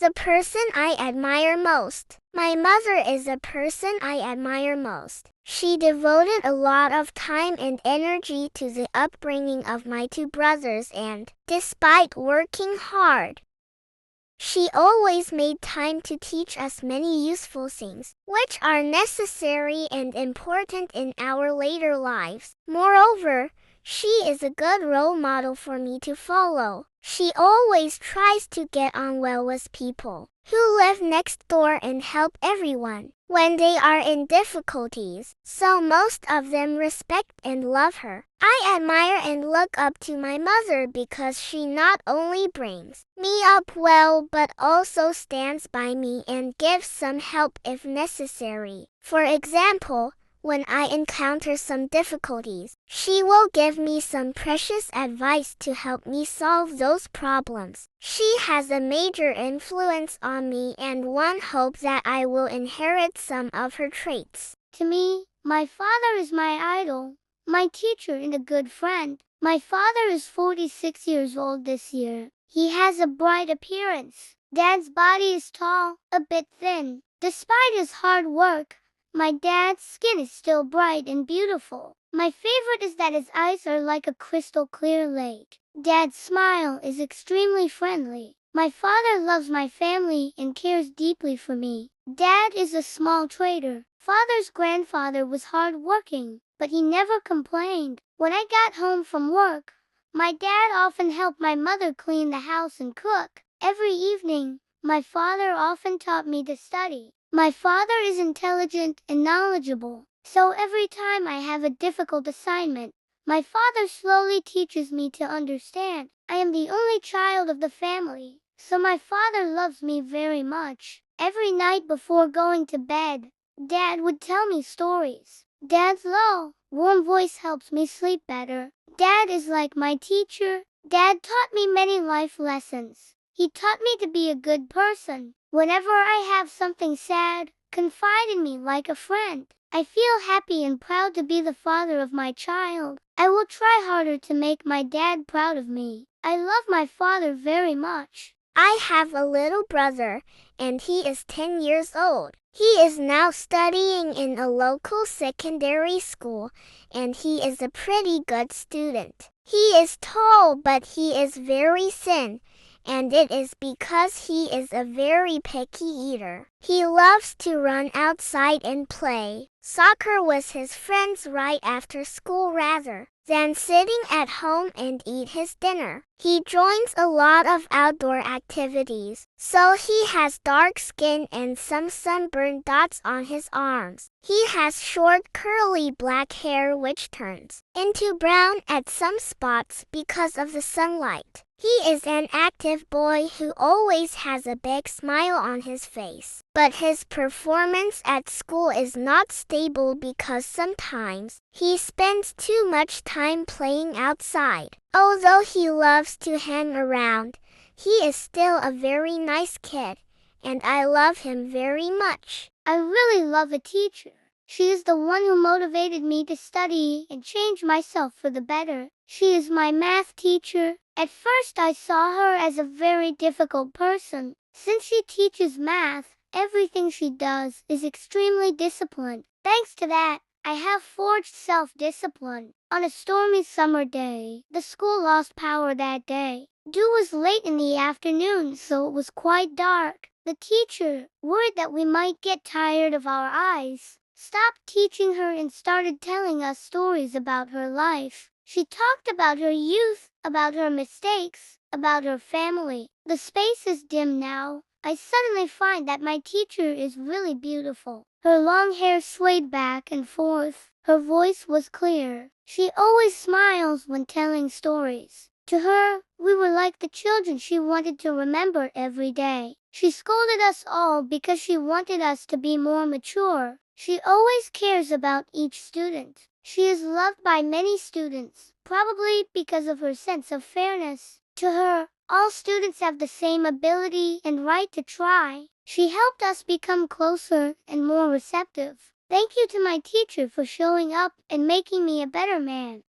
The person I admire most. My mother is the person I admire most. She devoted a lot of time and energy to the upbringing of my two brothers and, despite working hard, she always made time to teach us many useful things, which are necessary and important in our later lives. Moreover, she is a good role model for me to follow. She always tries to get on well with people who live next door and help everyone when they are in difficulties, so most of them respect and love her. I admire and look up to my mother because she not only brings me up well but also stands by me and gives some help if necessary. For example, when I encounter some difficulties, she will give me some precious advice to help me solve those problems. She has a major influence on me and one hope that I will inherit some of her traits. To me, my father is my idol, my teacher and a good friend. My father is 46 years old this year. He has a bright appearance. Dad's body is tall, a bit thin. Despite his hard work, my dad's skin is still bright and beautiful. My favorite is that his eyes are like a crystal clear lake. Dad's smile is extremely friendly. My father loves my family and cares deeply for me. Dad is a small trader. Father's grandfather was hard-working, but he never complained. When I got home from work, my dad often helped my mother clean the house and cook. Every evening, my father often taught me to study. My father is intelligent and knowledgeable, so every time I have a difficult assignment, my father slowly teaches me to understand. I am the only child of the family, so my father loves me very much. Every night before going to bed, Dad would tell me stories. Dad's low, warm voice helps me sleep better. Dad is like my teacher. Dad taught me many life lessons. He taught me to be a good person. Whenever I have something sad, confide in me like a friend. I feel happy and proud to be the father of my child. I will try harder to make my dad proud of me. I love my father very much. I have a little brother, and he is 10 years old. He is now studying in a local secondary school, and he is a pretty good student. He is tall, but he is very thin, and it is because he is a very picky eater. He loves to run outside and play soccer with his friends right after school rather than sitting at home and eat his dinner. He joins a lot of outdoor activities, so he has dark skin and some sunburned dots on his arms. He has short curly black hair which turns into brown at some spots because of the sunlight. He is an active boy who always has a big smile on his face. But his performance at school is not stable because sometimes he spends too much time playing outside. Although he loves to hang around, he is still a very nice kid, and I love him very much. I really love a teacher. She is the one who motivated me to study and change myself for the better. She is my math teacher. At first I saw her as a very difficult person. Since she teaches math, everything she does is extremely disciplined. Thanks to that, I have forged self-discipline. On a stormy summer day, the school lost power that day. Dew was late in the afternoon, so it was quite dark. The teacher, worried that we might get tired of our eyes, stopped teaching her and started telling us stories about her life. She talked about her youth, about her mistakes, about her family. The space is dim now. I suddenly find that my teacher is really beautiful. Her long hair swayed back and forth. Her voice was clear. She always smiles when telling stories. To her, we were like the children she wanted to remember every day. She scolded us all because she wanted us to be more mature. She always cares about each student. She is loved by many students, probably because of her sense of fairness. To her, all students have the same ability and right to try. She helped us become closer and more receptive. Thank you to my teacher for showing up and making me a better man.